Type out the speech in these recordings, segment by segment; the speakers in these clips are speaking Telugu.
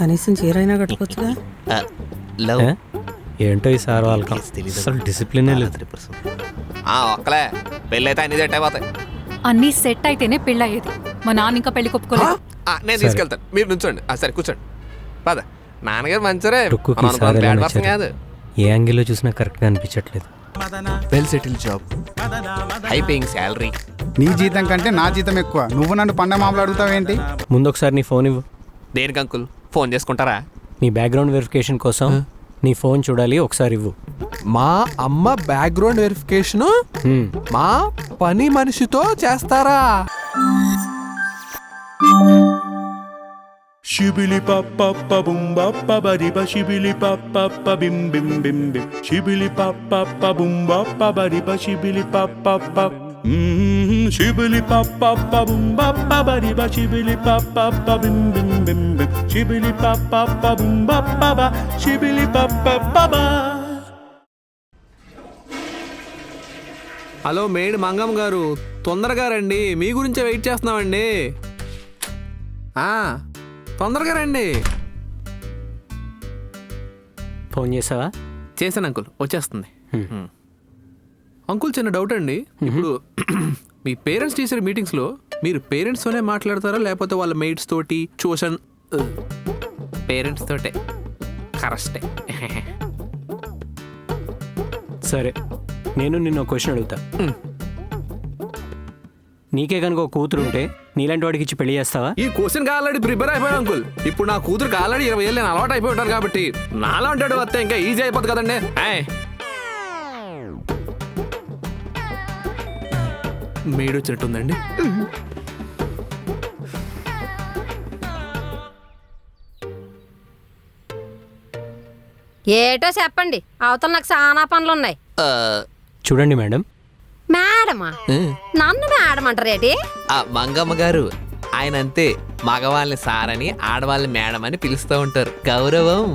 కనీసం చీరైనా కట్టుకోవచ్చుగా. లవ్ ఏంటో ఈ సార్ వాళ్ళకి అసలు డిసిప్లినే లేదు. ఒక్కలే పెళ్ళైతే అన్ని సెట్ అయిపోతాయి. అన్నీ సెట్ అయితేనే పెళ్ళయ్యేది. మా నాన్న ఇంకా పెళ్లి కొప్పుకోలేదు. నేను తీసుకెళ్తాను, మీరు నుంచోండి. సరే కూర్చోండి. పద. నాన్నగారు మంచిరే, రుక్కుకి ఈసారి ఎలా బ్యాడ్ పర్సన్ నచ్చారు? కాదు. ఏ యాంగిల్లో చూసినా కరెక్ట్గా అనిపించట్లేదు. Well settle job, high paying salary. నీ జీతం కంటే నా జీతం ఎక్కువ. నువ్వు నన్ను పండ మామూలు అడుగుతావేంటి? ముందు ఒకసారి నీ ఫోన్ ఇవ్వు. దేనికి అంకుల్? ఫోన్ చేసుకుంటారా? నీ బ్యాక్గ్రౌండ్ వెరిఫికేషన్ కోసం నీ ఫోన్ చూడాలి, ఒకసారి ఇవ్వు. మా అమ్మ బ్యాక్గ్రౌండ్ వెరిఫికేషన్ మా పని మనిషితో చేస్తారా? Shibili papa pa bum ba pa ba di ba shibili papa pa bim bim bim bim shibili papa pa bum ba pa ba di ba shibili papa pa shibili papa pa bum ba pa ba di ba shibili papa pa bim bim bim bim shibili papa pa bum ba pa ba shibili papa pa ba. Hello made Mangamma గారు, తొందరగా రండి, మీ గురించే వెయిట్ చేస్తున్నామండి. తొందరగా రండి. ఫోన్ చేసావా? చేశాను అంకుల్, వచ్చేస్తుంది. అంకుల్ చిన్న డౌట్ అండి, ఇప్పుడు మీ పేరెంట్స్ టీచర్ మీటింగ్స్లో మీరు పేరెంట్స్తోనే మాట్లాడతారా లేకపోతే వాళ్ళ మెయిట్స్ తోటి ట్యూషన్? పేరెంట్స్ తోటే. కరెక్టే. సరే, నేను నిన్ను క్వశ్చన్ అడుగుతా. నీకే కనుక ఒక కూతురు ఉంటే నీలాంటి వాడికి ఇచ్చి పెళ్లి చేస్తావా? ఈ క్వశ్చన్ ఆల్రెడీ ప్రిపేర్ అయిపోయాను అంకుల్. ఇప్పుడు నా కూతురుకి ఆల్రెడీ 20 ఏళ్ళు నేను అలవాటు అయిపోయి ఉంటాను కాబట్టి నాలాంటి వస్తే ఇంకా ఈజీ అయిపోతుంది కదండి. మేడ్ వచ్చినట్టుందండి. ఏటో చెప్పండి, అవతల నాకు చాలా పనులు ఉన్నాయి. చూడండి మేడం. మేడమా? నన్ను మేడం అంటారేటి? మంగమ్మ గారు ఆయన అంతే, మగవాళ్ళని సారని ఆడవాళ్ళని మేడం అని పిలుస్తూ ఉంటారు. గౌరవం.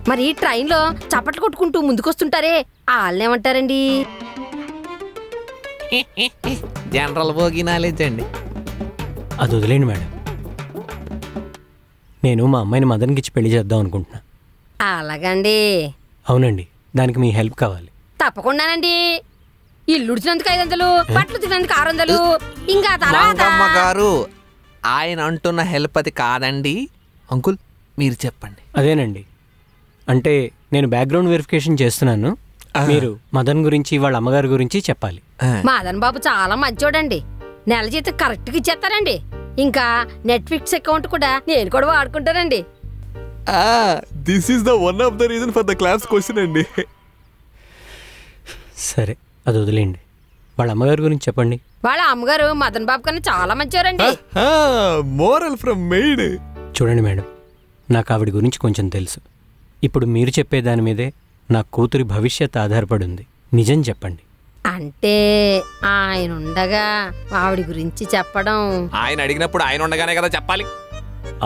మరి ఈ ట్రైన్లో చప్పట్లు కొట్టుకుంటూ ముందుకొస్తుంటారే వాళ్ళేమంటారండి? జనరల్ భోగి నాలెడ్జ్ అండి. అది వదిలేండి మేడం. నేను మా అమ్మాయిని మదన్కి ఇచ్చి పెళ్లి చేద్దాం అనుకుంటున్నా. అలాగండి. అవునండి, దానికి మీ హెల్ప్ కావాలి. తప్పకుండానండి. ఇల్లు ఉడిచినందుకు 500, బట్టలు తినందుకు 600, ఇంకా తర్వాత మంగమ్మ గారు ఆయన అంటున్న హెల్ప్ అది కాదండి. అంకుల్ మీరు చెప్పండి. అదేనండి, అంటే నేను బ్యాక్గ్రౌండ్ వెరిఫికేషన్ చేస్తున్నాను. మీరు మదన్ గురించి వాళ్ళ అమ్మగారి గురించి చెప్పాలి. మదన్ బాబు చాలా మంచోడండి. నెల జీతం కరెక్ట్గా ఇచ్చేస్తారండి. ఇంకా నెట్ఫ్లిక్స్ అకౌంట్ కూడా నేను కూడా వాడుకుంటానండి. This is the one of the reason for the class question అండి. సరే, అది వదిలేండి. వాళ్ళ అమ్మగారి గురించి చెప్పండి. వాళ్ళ అమ్మగారు మదన్ బాబు కన్నా చాలా మంచివారండి. Moral from maid. చూడండి మేడం, నాకు ఆవిడ గురించి కొంచెం తెలుసు. ఇప్పుడు మీరు చెప్పే దాని మీదే నా కూతురి భవిష్యత్ ఆధారపడి ఉంది. నిజం చెప్పండి. అంటే ఆయన ఉండగా ఆవిడ గురించి చెప్పడం. ఆయన అడిగినప్పుడు ఆయన ఉండగానే కదా చెప్పాలి.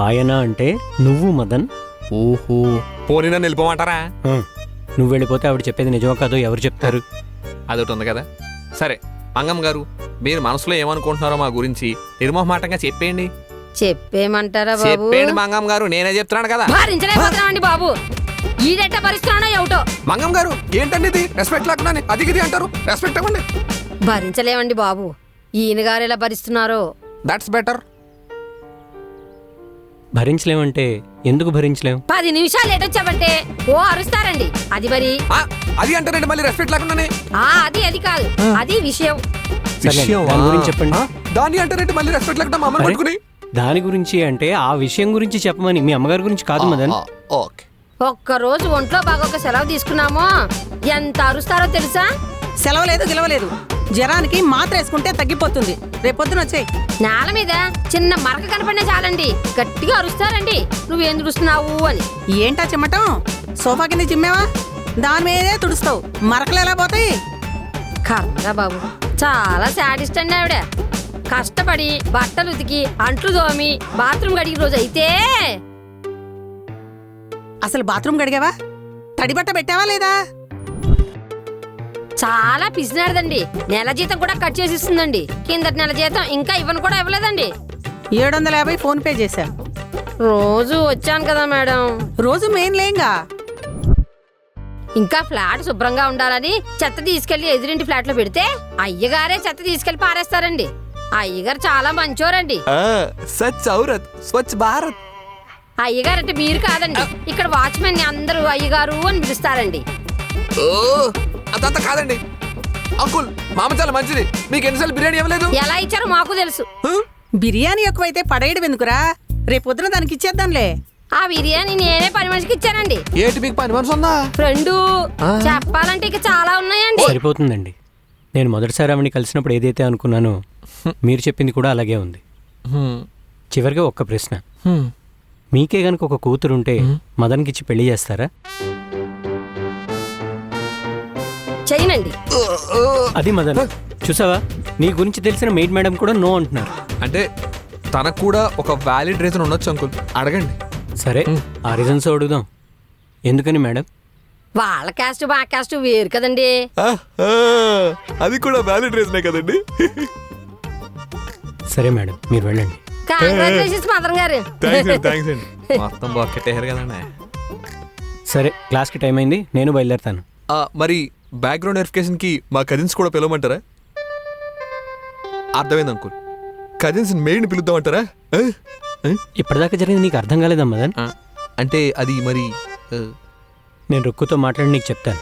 ఆయన అంటే నువ్వు మదన్. ఓహో, పోనీ నన్ను వెళ్ళిపోమంటారా? నువ్వు వెళ్ళిపోతే ఆవిడ చెప్పేది నిజమో కాదో ఎవరు చెప్తారు? అదొకటి ఉంది కదా. సరే మంగమ్మ గారు, మీరు మనసులో ఏమనుకుంటున్నారో మా గురించి నిర్మోహమాటంగా చెప్పేయండి. చెప్పేమంటారా బాబు? చెప్పేయండి మంగమ్మ గారు, నేనే చెప్తున్నాను కదా. భరించలేకపోతున్నామండి బాబు. ఈడెట్ట భరిస్తున్నానో ఏమిటో. మంగమ్మ గారు ఏంటండి ఇది? రెస్పెక్ట్ లేకుండా అది ఇది అంటారు. రెస్పెక్ట్ ఇవ్వండి. భరించలేమండి బాబు. ఈయన గారు ఎలా భరిస్తున్నారో. That's better. భరించలేమంటే ఎందుకు భరించలేం? 10 నిమిషాలు లేటొచ్చామంటే ఓ అరుస్తారండి. అది మరి అది అంటారండి మళ్ళీ రెస్పెక్ట్ లేకుండానే. అది కాదు, అది విషయం. దాని గురించి చెప్పండి. దాన్ని అంటారంటే మళ్ళీ రెస్పెక్ట్ లేకుండా మమ్మల్ని పట్టుకుని. దాని గురించి అంటే ఆ విషయం గురించి చెప్పమని, మీ అమ్మగారి గురించి కాదు మదన్. ఓకే. ఒక్కరోజు ఒంట్లో బాగా సెలవు తీసుకున్నామో ఎంత అరుస్తారో తెలుసా? సెలవు లేదు గిలవలేదు, జ్వరానికి మాత్ర వేసుకుంటే తగ్గిపోతుంది. రేపొద్దున వచ్చేయి. నేల మీద చిన్న మరక కనపడినా చాలండి గట్టిగా అరుస్తారండి, నువ్వేం తుడుస్తున్నావు అని. ఏంటా చిమ్మటం? సోఫా కింద చిమ్మేవా? దాని మీదే తుడుస్తావు, మరకలు ఎలా పోతాయి? కర్మరా బాబు, చాలా శాడిస్ట్ అండి ఆవిడ. కష్టపడి బట్టలు ఉతికి అంట్లు దోమి బాత్రూమ్ గడికి రోజు అయితే. అసలు బాత్రూమ్ గడిగావా? తడి బట్ట పెట్టావా లేదా? చాలా పిసినాడదండి. నెల జీతం కూడా కట్ చేసి ఇస్తుందండి. కిందటి నెల జీతం ఇంకా ఇవ్వను కూడా ఇవ్వలేదండి. 750 ఫోన్ పే చేశా. రోజు వచ్చాను కదా మేడం. రోజు మేం లేంగా. ఇంకా ఫ్లాట్ శుభ్రంగా ఉండాలని చెత్త తీసుకెళ్లి ఎదురింటి ఫ్లాట్ లో పెడితే అయ్యగారే చెత్త తీసుకెళ్లి పారేస్తారండి. అయ్యగారు చాలా మంచోరండి. సచ్ ఔరత్ స్వచ్ఛ భారత్. అయ్యగారంటే మీరు కాదండి, ఇక్కడ వాచ్మెన్ ని అందరూ అయ్యగారు అని పిలుస్తారండి. ఓ అదంతా కాదండి అంకుల్, మామ చాలా మంచిది. మీకు ఎన్నిసార్లు బిర్యానీ ఇవ్వలేదు? ఎలా ఇచ్చారో మాకు తెలుసు. బిర్యానీ ఎక్కువైతే పడేయడం ఎందుకురా? రేపొద్దున దానికి ఇచ్చేద్దాంలే. ఆ బిర్యానీ నేనే పని మనిషికి ఇచ్చానండి. ఏంటి మీకు పని మనసు ఉందా? ఫ్రెండు చెప్పాలంటే ఇక చాలా ఉన్నాయండి. సరిపోతుందండి. నేను మొదటిసారి ఆవిడని కలిసినప్పుడు ఏదైతే అనుకున్నానో మీరు చెప్పింది కూడా అలాగే ఉంది. చివరిగా ఒక్క ప్రశ్న, మీకే గనుక ఒక కూతురుంటే మదన్కిచ్చి పెళ్లి చేస్తారా? చేయనండి. అది మదన్, చూసావా, నీ గురించి తెలిసిన మెయిడ్ మేడం కూడా నో అంటున్నారు. అంటే తనకు కూడా ఒక వ్యాలిడ్ రీజన్ ఉండొచ్చు అంకుల్, అడగండి. సరే, ఆ రీజన్స్ అడుగుదాం. ఎందుకని మేడం? వాళ్ళ క్యాస్ట్ మా క్యాస్ట్ వేరు కదండి. అది కూడా వ్యాలిడ్ రీజనే కదండి. సరే మేడం, మీరు వెళ్ళండి. కంగ్రాచులేషన్స్ మదన్ గారు. థ్యాంక్స్ అండి. మొత్తం బాకెట్టేశారు కదండి. సరే, క్లాస్కి టైం అయింది, నేను బయలుదేరుతాను. మరి బ్యాక్గ్రౌండ్ వెరిఫికేషన్ కి మా కజిన్స్ కూడా పిలవమంటారా? అర్థమైంది అంకుల్, కజిన్స్ మెయిన్ పిలుద్దామంటారా? ఇప్పటిదాకా జరిగింది నీకు అర్థం కాలేదా మదన్? అంటే అది మరి నేను రుక్కుతో మాట్లాడి నీకు చెప్తాను.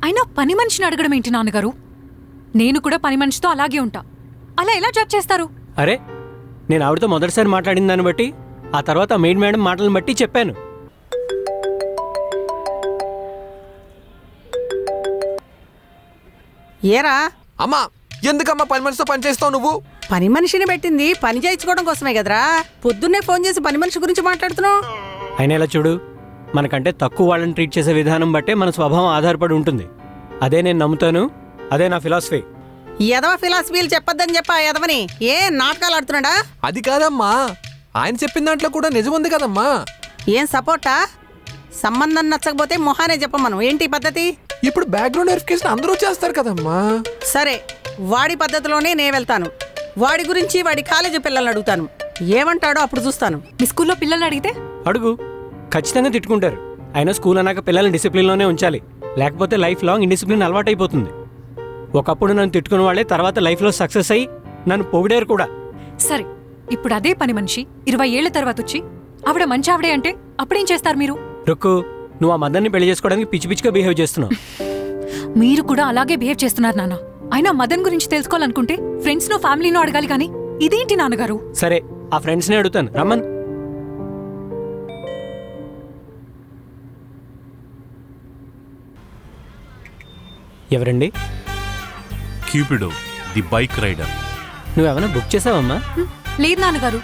అయినా పని మనిషిని అడగడం ఏంటి నాన్నగారు? నేను కూడా పని మనిషితో అలాగే ఉంటా. అలా ఎలా జడ్జ్ చేస్తారు? అరే, నేను ఆవిడతో మొదటిసారి మాట్లాడిన దాన్ని బట్టి, ఆ తర్వాత మెయిడ్ మేడం మాటలను బట్టి చెప్పాను. ఏరా అమ్మా, ఎందుకమ్మా పని మనిషితో పని చేస్తావు నువ్వు? పని మనిషిని పెట్టింది పని చేయించుకోవడం కోసమే కదరా. పొద్దున్నే ఫోన్ చేసి పని మనిషి గురించి మాట్లాడుతున్నావు. అయినా ఇలా చూడు, మనకంటే తక్కువ వాళ్ళని ట్రీట్ చేసే విధానం బట్టే మన స్వభావం ఆధారపడి ఉంటుంది. అదే నేను నమ్ముతాను, అదే నా ఫిలాసఫీ. ఎదవ ఫిలాసఫీలు చెప్పొద్దని చెప్పా ఎదవని. ఏ నాటకాలు ఆడుతున్నాడా? అది కాదమ్మా, ఆయన చెప్పిన దాంట్లో కూడా నిజం ఉంది కదమ్మా. ఏం సపోర్టా? సంబంధం నచ్చకపోతే మొహానే చెప్పమను. ఏంటి పద్ధతి? ఇప్పుడు బ్యాక్గ్రౌండ్ వెరిఫికేషన్ అందరూ చేస్తారు కదమ్మా. సరే, వాడి పద్ధతిలోనే నేను వెళ్తాను. వాడి గురించి వాడి కాలేజీ పిల్లల్ని అడుగుతాను. ఏమంటాడో అప్పుడు చూస్తాను. మీ స్కూల్లో పిల్లల్ని అడిగితే అడుగు, ఖచ్చితంగా తిట్టుకుంటారు. అయినా స్కూల్ అన్నాక పిల్లల్ని డిసిప్లిన్లోనే ఉంచాలి, లేకపోతే లైఫ్ లాంగ్ ఇండిసిప్లిన్ అలవాటైపోతుంది. ఒకప్పుడు నన్ను తిట్టుకున్న వాళ్ళే తర్వాత లైఫ్లో సక్సెస్ అయ్యి నన్ను పొగిడారు కూడా. సరే, ఇప్పుడు అదే పని మనిషి 20 ఏళ్ల తర్వాత వచ్చి ఆవిడ మంచి ఆవిడే అంటే అప్పుడేం చేస్తారు మీరు? రుక్కు, నువ్వు ఆ మదన్ని పెళ్లి చేసుకోవడానికి పిచ్చి పిచ్చిగా బిహేవ్ చేస్తున్నావు. మీరు కూడా అలాగే బిహేవ్ చేస్తున్నారు నాన్న. అయినా మదన్ గురించి తెలుసుకోవాలనుకుంటే ఫ్రెండ్స్నో ఫ్యామిలీనో అడగాలి కానీ ఇదేంటి నాన్నగారు? సరే, ఆ ఫ్రెండ్స్నే అడుగుతాను, రమ్మన్. ఎవరండి? క్యూపిడో ది బైక్ రైడర్. నువ్వేమైనా బుక్ చేసావమ్మా? లేదు నాన్నగారు.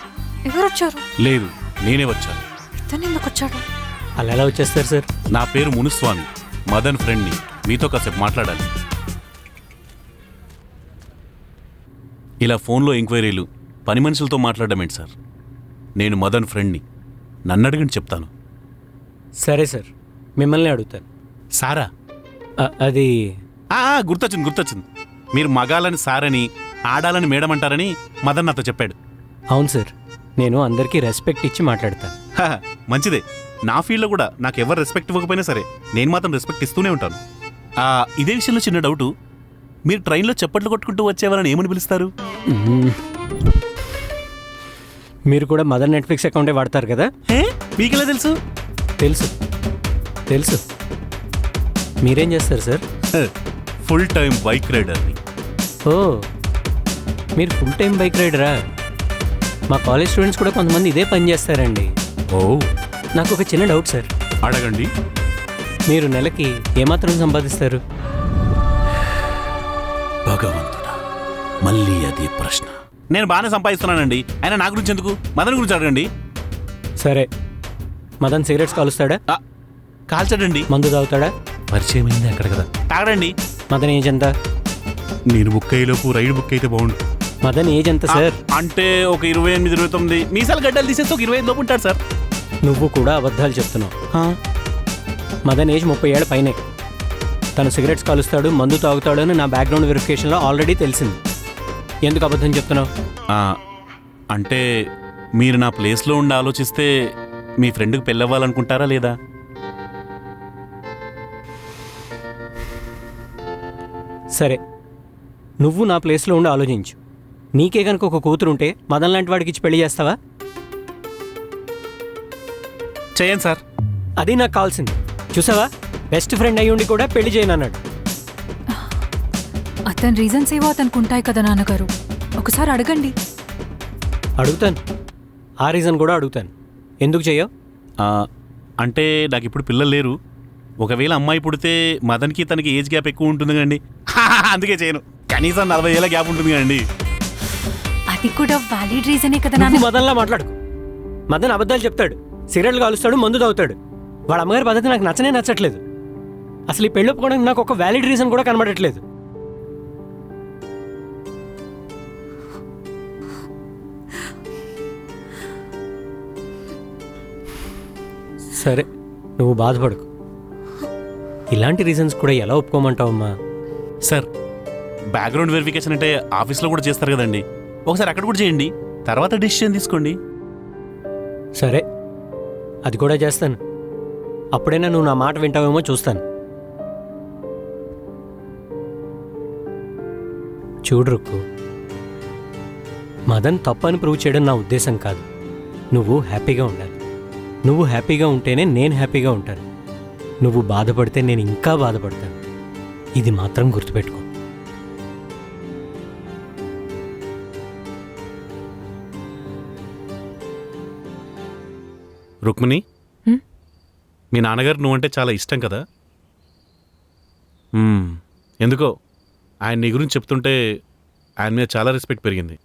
ఎవరొచ్చారు? లేదు, నేనే వచ్చాను. ఇతను ఎందుకు వచ్చాడు? అలా ఎలా వచ్చేస్తారు సార్? నా పేరు మునుస్వామి, మదన్ ఫ్రెండ్ని. మీతో కాసేపు మాట్లాడాలి. ఇలా ఫోన్లో ఎంక్వైరీలు, పని మనుషులతో మాట్లాడడం ఏంటి సార్? నేను మదన్ ఫ్రెండ్ని, నన్ను అడిగండి చెప్తాను. సరే సార్, మిమ్మల్ని అడుగుతాను. సారా? అది గుర్తొచ్చింది. మీరు మగాలని సారని, ఆడాలని మేడం అంటారని మదన్ నాతో చెప్పాడు. అవును సార్, నేను అందరికీ రెస్పెక్ట్ ఇచ్చి మాట్లాడతాను. మంచిదే. నా ఫీల్డ్లో కూడా నాకు ఎవరు రెస్పెక్ట్ ఇవ్వకపోయినా సరే నేను మాత్రం రెస్పెక్ట్ ఇస్తూనే ఉంటాను. ఇదే విషయంలో చిన్న డౌటు, మీరు ట్రైన్లో చప్పట్లు కొట్టుకుంటూ వచ్చేవారని ఏమని పిలుస్తారు? మీరు కూడా మదర్ నెట్ఫ్లిక్స్ అకౌంటే వాడతారు కదా? మీకెలా తెలుసు? తెలుసు. మీరేం చేస్తారు సార్? ఫుల్ టైం బైక్ రైడర్ని. ఓ, మీరు ఫుల్ టైం బైక్ రైడరా? మా కాలేజ్ స్టూడెంట్స్ కూడా కొంతమంది ఇదే పని చేస్తారండి. ఓ, నాకు ఒక చిన్న డౌట్ సార్. అడగండి. మీరు నెలకి ఏమాత్రం సంపాదిస్తారు? భగవంతుడా, మళ్ళీ అదే ప్రశ్న. నేను బాగానే సంపాదిస్తున్నానండి. అయినా నా గురించి ఎందుకు? మదన్ గురించి అడగండి. సరే, మదన్ సిగరెట్స్ కాలుస్తాడా? కాల్చాడండి. మందు తాగుతాడా? పరిచయం అయింది అక్కడ కదా. తాగడండి. మదన్ ఏజ్ ఎంత? నేను బుక్ అయ్యేలోపు రైడ్ బుక్ అయితే బాగుండు. మదన్ ఏజ్ ఎంత సార్? అంటే ఒక 28, 29. మీసాలు గడ్డలు తీసేస్తే ఒక 25 లోపు ఉంటాడు సార్. నువ్వు కూడా అబద్ధాలు చెప్తున్నావు. మదన్ ఏజ్ 30 ఏళ్ళ పైనే. తను సిగరెట్స్ కాలుస్తాడు, మందు తాగుతాడు అని నా బ్యాక్గ్రౌండ్ వెరిఫికేషన్లో ఆల్రెడీ తెలిసింది. ఎందుకు అబద్ధం చెప్తున్నావు? అంటే మీరు నా ప్లేస్లో ఉండి ఆలోచిస్తే మీ ఫ్రెండ్కి పెళ్ళవ్వాలనుకుంటారా లేదా? సరే, నువ్వు నా ప్లేస్లో ఉండి ఆలోచించు. నీకే కనుక ఒక కూతురుంటే మదన్ లాంటి వాడికి ఇచ్చి పెళ్లి చేస్తావా? చేయండి సార్. అది నాకు కావాల్సింది. చూసావా, బెస్ట్ ఫ్రెండ్ అయ్యుండి కూడా పెళ్లి చేయనన్నాడు. అతని రీజన్స్ ఏవో అతనికి ఉంటాయి కదా నాన్నగారు, ఒకసారి అడగండి. అడుగుతాను, ఆ రీజన్ కూడా అడుగుతాను. ఎందుకు చెయ్యవు? అంటే నాకు ఇప్పుడు పిల్లలు లేరు. ఒకవేళ అమ్మాయి పుడితే మదన్కి తనకి ఏజ్ గ్యాప్ ఎక్కువ ఉంటుంది కదండి. అందుకే చేయను. కనీసం 40 ఏళ్ళ గ్యాప్ ఉంటుంది కదండి. అది కూడా వ్యాలిడ్ రీజనే కదా నువ్వు నాన్న. మదన్లా మాట్లాడుకో. మదన్ అబద్ధాలు చెప్తాడు, సిగరెట్లు కాలుస్తాడు, మందు తాగుతాడు. వాళ్ళ అమ్మగారి పద్ధతి నాకు నచ్చట్లేదు. అసలు ఈ పెళ్ళి ఒప్పుకోవడానికి నాకు ఒక వ్యాలిడ్ రీజన్ కూడా కనబడట్లేదు. సరే, నువ్వు బాధపడకు. ఇలాంటి రీజన్స్ కూడా ఎలా ఒప్పుకోమంటావమ్మా? సార్, బ్యాక్గ్రౌండ్ వెరిఫికేషన్ అంటే ఆఫీస్లో కూడా చేస్తారు కదండి. ఒకసారి అక్కడ కూడా చేయండి, తర్వాత డిసిషన్ తీసుకోండి. సరే, అది కూడా చేస్తాను. అప్పుడైనా నువ్వు నా మాట వింటావేమో చూస్తాను. చూడు రుక్కు, మదన్ తప్పని ప్రూవ్ చేయడం నా ఉద్దేశం కాదు. నువ్వు హ్యాపీగా ఉండాలి. నువ్వు హ్యాపీగా ఉంటేనే నేను హ్యాపీగా ఉంటాను. నువ్వు బాధపడితే నేను ఇంకా బాధపడతాను. ఇది మాత్రం గుర్తుపెట్టుకో. రుక్మిణి, మీ నాన్నగారు నువ్వంటే చాలా ఇష్టం కదా? ఎందుకో ఆయన నీ గురించి చెప్తుంటే ఆయన మీద చాలా రెస్పెక్ట్ పెరిగింది.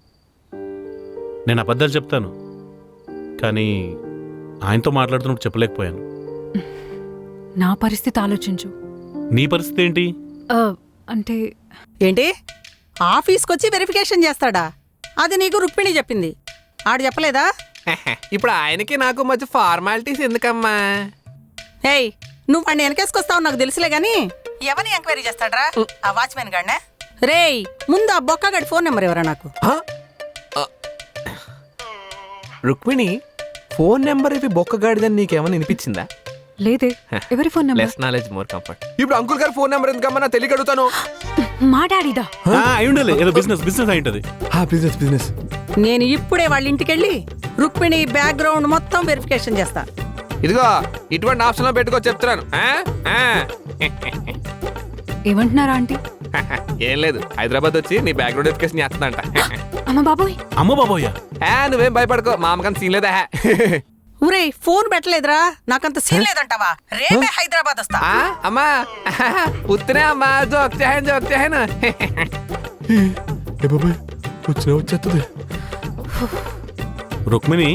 నేను అబద్ధాలు చెప్తాను, కానీ ఆయనతో మాట్లాడుతున్నప్పుడు చెప్పలేకపోయాను. నా పరిస్థితి ఆలోచించు. నీ పరిస్థితి ఏంటి? అంటే ఏంటి, ఆఫీస్కి వచ్చి వెరిఫికేషన్ చేస్తాడా? అది నీకు రుక్మిణి చెప్పింది, ఆడు చెప్పలేదా? ఇప్పుడు ఆయనకి నాకు మధ్య ఫార్మాలిటీస్ ఎందుకమ్మా? ఏయ్, నువ్వు వాడిని వెనకేసుకొస్తావు నాకు తెలుసులే గాని ఎవరిని ఎంక్వైరీ చేస్తాడ్రా? ఆ వాచ్మెన్ గాడినా? రేయ్, ముందు ఆ బొక్కగాడి ఫోన్ నెంబర్ ఎవరా నాకు? రుక్మిణి, ఫోన్ నెంబర్ ఇవి బొక్కగాడిదని నీకేమన్నా వినిపించిందా? లేదే. ఎవరి phone number? Less knowledge more comfort. ఇప్పుడు అంకుల్ గారి ఫోన్ నెంబర్ ఎందుకమ్మా? నా తెలియక అడుగుతాను. మా డాడీదా? అయి ఉండాలి, ఏదో బిజినెస్ అయింటది. బిజినెస్. నేను ఇప్పుడే వాళ్ళ ఇంటికి వెళ్ళి రుక్మిణి బ్యాక్గ్రౌండ్ మొత్తం వెరిఫికేషన్ చేస్తా. ఇదిగో ఇటువంటి ఆప్షన్ లో పెట్టుకో చెప్తున్నాను. ఏమంటున్నారా ఆంటీ? ఏం లేదు, హైదరాబాద్ వచ్చి నీ బ్యాక్గ్రౌండ్ వెరిఫికేషన్ చేస్తుందంట. అమ్మ బాబోయ్. అమ్మ బాబోయ్య, నువ్వేం భయపడుకో, మా అమ్మకని సీన్ లేదా? ఊరే, ఫోన్ పెట్టలేదురా, నాకంత సీన్ లేదంటావా? రేపే హైదరాబాద్ వస్తా. అమ్మా ఉత్తనే అమ్మా, జోక్ చేయను. వచ్చేస్తుంది. రుక్మిణి,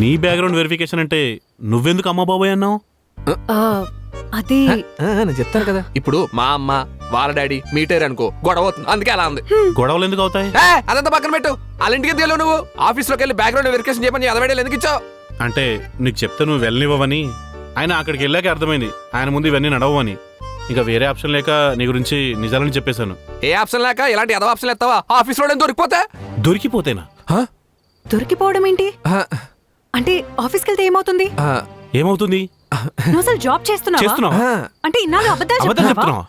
నీ బ్యాక్గ్రౌండ్ వెరిఫికేషన్ అంటే నువ్వెందుకు అమ్మ బాబోయ్ అన్నావు? అదే నేను చెప్తాను కదా. ఇప్పుడు మా అమ్మ వాళ్ళ డాడీ మీటర్ అనుకో, గొడవ అవుతుంది, అందుకే అలా ఉంది. గొడవలు ఎందుకు అవుతాయి? అదంతా పక్కన పెట్టు. వాళ్ళ ఇంటికి తెలియవు, నువ్వు ఆఫీస్లోకి వెళ్ళి బ్యాక్గ్రౌండ్ వెరిఫికేషన్ చేయమని 60 ఎందుకు ఇచ్చావు? అంటే నీకు చెప్తే నువ్వు వెళ్ళనివ్వవని. ఆయన అక్కడికి వెళ్ళాక అర్థమైంది ఆయన ముందు ఇవన్నీ నడవని. ఇంకా వేరే ఆప్షన్ లేక నీ గురించి నిజాలని చెప్పేశాను. ఏ ఆప్షన్ లేక ఇలాంటి ఎదవ ఆప్షన్ ఎత్తావా? ఆఫీస్ లో దొరికిపోతేనా? దొరికిపోవడం ఏంటి? అంటే ఆఫీస్కి వెళ్తే ఏమవుతుంది? ఏమవుతుంది? నువ్వు అసలు జాబ్ చేస్తున్నావా? అంటే ఇన్నాళ్ళు అబద్ధాలు చెప్తున్నావా?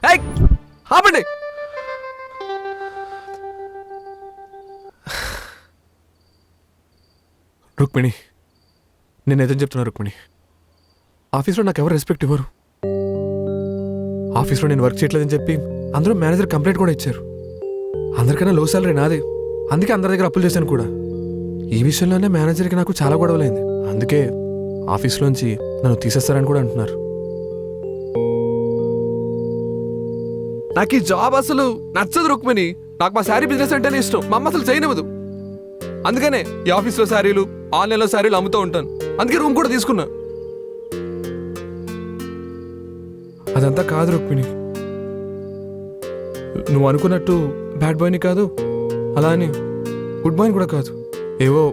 ఆపండి. రుక్మిణి, నేను ఏదో చెప్తున్నా రుక్మిణి. ఆఫీస్లో నాకు ఎవరు రెస్పెక్ట్ ఇవ్వరు. ఆఫీస్లో నేను వర్క్ చేయట్లేదని చెప్పి అందరూ మేనేజర్ కంప్లైంట్ కూడా ఇచ్చారు. అందరికన్నా లో సాలరీ నాదే, అందుకే అందరి దగ్గర అప్పులు చేశాను కూడా. ఈ విషయంలోనే మేనేజర్కి నాకు చాలా గొడవలైంది. అందుకే ఆఫీస్లోంచి నన్ను తీసేస్తారని కూడా అంటున్నారు. నాకు ఈ జాబ్ అసలు నచ్చదు రుక్మిణి. నాకు మా శారీ బిజినెస్ అంటేనే ఇష్టం, మా అమ్మ అసలు చేయనివ్వదు. అందుకనే ఈ ఆఫీస్లో శారీలు, ఆన్లైన్లో శారీలు అమ్ముతూ ఉంటాను. అందుకే రూమ్ కూడా తీసుకున్నా. అదంతా కాదు రుక్మిణి, నువ్వు అనుకున్నట్టు బ్యాడ్ బాయ్ని కాదు, అలా అని గుడ్ బాయ్ని కూడా కాదు. ఏవో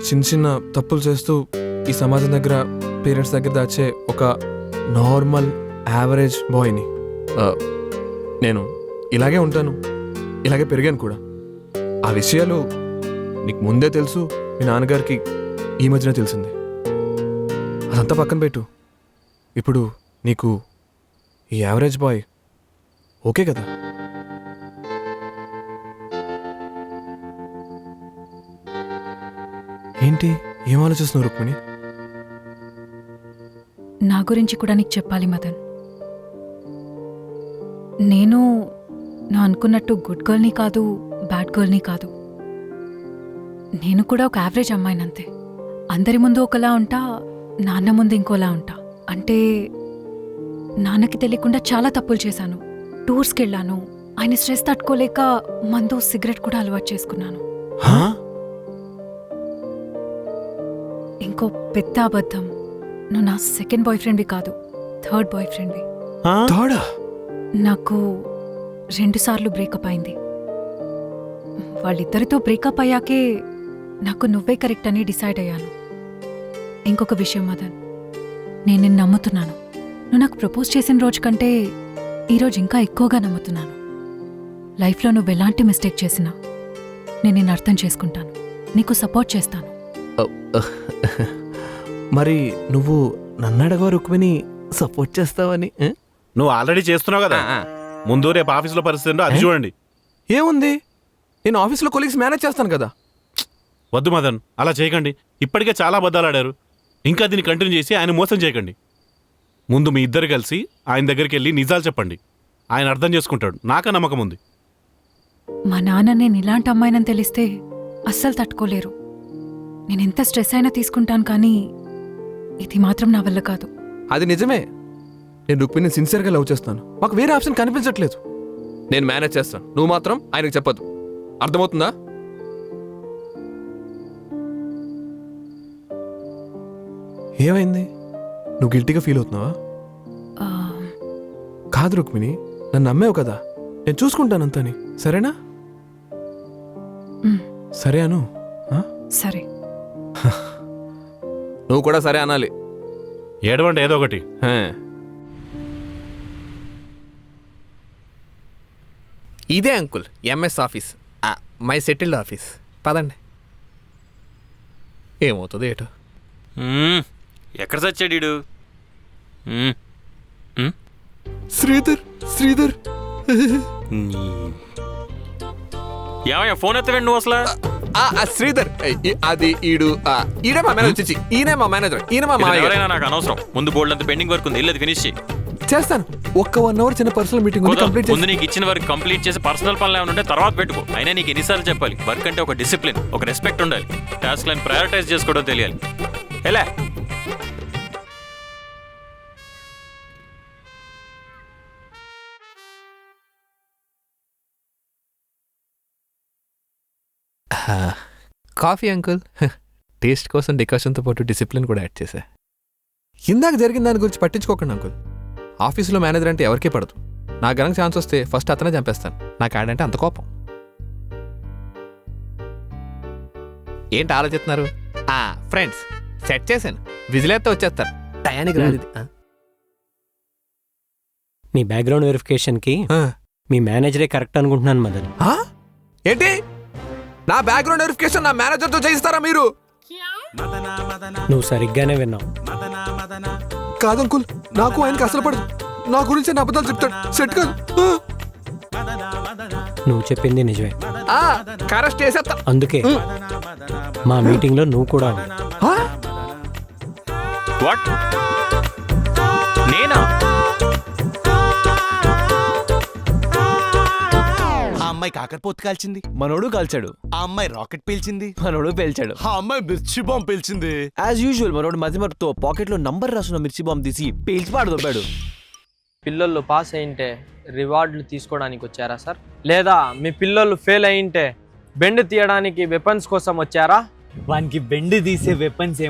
చిన్న చిన్న తప్పులు చేస్తూ ఈ సమాజం దగ్గర, పేరెంట్స్ దగ్గర దాచే ఒక నార్మల్ యావరేజ్ బాయ్ని. నేను ఇలాగే ఉంటాను, ఇలాగే పెరిగాను కూడా. ఆ విషయాలు నీకు ముందే తెలుసు, మీ నాన్నగారికి ఈ మధ్యన తెలిసింది. అదంతా పక్కన పెట్టు. ఇప్పుడు నీకు ఈ యావరేజ్ బాయ్ ఓకే కదా? ఏంటి ఏం ఆలోచిస్తున్నావు రుక్మిణి? నా గురించి కూడా నీకు చెప్పాలి మదన్. నేను నువ్వు అనుకున్నట్టు గుడ్ గర్ల్ని కాదు, బ్యాడ్ గర్ల్ని కాదు. నేను కూడా ఒక యావరేజ్ అమ్మాయినంతే. అందరి ముందు ఒకలా ఉంటా, నాన్న ముందు ఇంకోలా ఉంటా. అంటే నాన్నకి తెలియకుండా చాలా తప్పులు చేశాను. టూర్స్కి వెళ్ళాను, ఆయన స్ట్రెస్ తట్టుకోలేక మందు సిగరెట్ కూడా అలవాటు చేసుకున్నాను. ఇంకో పెద్ద అబద్ధం, నువ్వు నా సెకండ్ బాయ్ ఫ్రెండ్వి కాదు, థర్డ్ బాయ్ ఫ్రెండ్వి. తాడా? నాకు 2 సార్లు బ్రేకప్ అయింది. వాళ్ళిద్దరితో బ్రేకప్ అయ్యాకే నాకు నువ్వే కరెక్ట్ అని డిసైడ్ అయ్యాను. ఇంకొక విషయం మదన్, నేను నిన్ను నమ్ముతున్నాను. నువ్వు నాకు ప్రపోజ్ చేసిన రోజు కంటే ఈరోజు ఇంకా ఎక్కువగా నమ్ముతున్నాను. లైఫ్లో నువ్వు ఎలాంటి మిస్టేక్ చేసినా నేను నిన్ను అర్థం చేసుకుంటాను, నీకు సపోర్ట్ చేస్తాను. మరి నువ్వు నన్ను అడగవా రుక్మిణి సపోర్ట్ చేస్తావని? నువ్వు ఆల్రెడీ చేస్తున్నావు కదా. ముందు రేపు ఆఫీసులో పరిస్థితి ఏంటో అది చూడండి. ఏముంది, నేను ఆఫీస్లో కొలీగ్స్ మేనేజ్ చేస్తాను కదా. వద్దు మదన్, అలా చేయకండి. ఇప్పటికే చాలా అబద్ధాలు ఆడారు. ఇంకా దీన్ని కంటిన్యూ చేసి ఆయన మోసం చేయకండి. ముందు మీ ఇద్దరు కలిసి ఆయన దగ్గరికి వెళ్ళి నిజాలు చెప్పండి. ఆయన అర్థం చేసుకుంటాడు, నాకా నమ్మకం ఉంది. మా నాన్న నేను ఇలాంటి అమ్మాయినని తెలిస్తే అస్సలు తట్టుకోలేరు. నేను ఎంత స్ట్రెస్ అయినా తీసుకుంటాను, కానీ ఇది మాత్రం నా వల్ల కాదు. అది నిజమే, నేను రుక్మిణిని సిన్సియర్గా లవ్ చేస్తాను. మాకు వేరే ఆప్షన్ కనిపించట్లేదు. నేను మేనేజ్ చేస్తాను, నువ్వు మాత్రం ఆయనకు చెప్పొద్దు. అర్థమవుతుందా? ఏమైంది, నువ్వు గిల్టీగా ఫీల్ అవుతున్నావా? ఆ, కాదు రుక్మిణి, నన్ను నమ్మావు కదా, నేను చూసుకుంటానంతని. సరేనా? మ్, సరే అను. సరే. నువ్వు కూడా సరే అనాలి. ఏడవండి ఏదో ఒకటి. ఇదే uncle MS office, my settled office. పదండి. ఏమవుతుంది ఏటో. ఎక్కడ చచ్చాడు? శ్రీధర్, శ్రీధర్. ఏమయ్యా ఫోన్ ఎత్తవేండి నువ్వు అసలు? శ్రీధర్ అది ఈడే మా మేనేజర్. ఈయనే మా మేనేజర్, ఈయన మా మామయ్య. ఎవరైనా నాకు అనవసరం. ముందు బోల్డ్ అంత పెండింగ్ వర్క్ ఉంది, వెళ్ళి ఫినిష్ చేయి. చేస్తాను. ఒక్క 1 అవర్ చిన్న పర్సనల్ మీటింగ్ ఉంది, కంప్లీట్ ముందు నీకు ఇచ్చిన వర్క్ కంప్లీట్ చేసి పర్సనల్ పనులు ఏమైనా ఉంటే తర్వాత పెట్టుకో. అయినా నీకు ఎన్నిసార్లు చెప్పాలి, వర్క్ అంటే ఒక డిసిప్లిన్, ఒక రెస్పెక్ట్ ఉండాలి. టాస్క్ లైన్ ప్రయారిటైజ్ చేసుకోవడం తెలియాలి. ఎలా కాఫీ అంకుల్. టేస్ట్ కోసం డికాషన్తో పాటు డిసిప్లిన్ కూడా యాడ్ చేశా. ఇందాక జరిగిన దాని గురించి పట్టించుకోకండి అంకుల్. ఆఫీసులో మేనేజర్ అంటే ఎవరికీ పడదు. నాకు గనక ఛాన్స్ వస్తే ఫస్ట్ అతనే చంపేస్తాను. నాకు ఆడంటే అంత కోపం. ఏంటి ఆలోచిస్తున్నారు? ఫ్రెండ్స్ సెట్ చేశాను, విజిలేస్తే వచ్చేస్తారు. టయానికి రాదు ఇది. మీ బ్యాక్గ్రౌండ్ వెరిఫికేషన్కి మీ మేనేజరే కరెక్ట్ అనుకుంటున్నాను మదన్. ఏంటి, నా బ్యాక్గ్రౌండ్ వెరిఫికేషన్ నా మేనేజర్తో చేయిస్తారా మీరు? నువ్వు సరిగ్గానే విన్నావు. కాదు అంకుల్, నాకు ఆయనకి అసలు పడదు. నా గురించి నా అబద్ధాలు చెప్తాడు. సెట్ కాదు. నువ్వు చెప్పింది నిజమే, కరెక్ట్ చేసేస్తా. అందుకే మా మీటింగ్లో నువ్వు కూడా ఉన్నావు. వాట్? నేనా? ఆ అమ్మాయి కాకరపోతు కాల్చింది, మనోడు కాల్చాడు. ఆ అమ్మాయి రాకెట్ పేల్చింది, మనోడు పేల్చాడు. ఆ అమ్మాయి మిర్చి బాంబు పేల్చింది. యాజ్ యూజువల్ మనోడు మధ్యమతో పాకెట్లో నంబర్ రాసున్న మిర్చి బాంబు తీసి పేల్చి పాడదొబ్బాడు. పిల్లలు పాస్ అయింటే రివార్డులు తీసుకోవడానికి వచ్చారా సార్? లేదా మీ పిల్లలు ఫెయిల్ అయింటే బెండ్ తీయడానికి వెపన్స్ కోసం వచ్చారా? వానికి బెండ్ తీసే వెపన్స్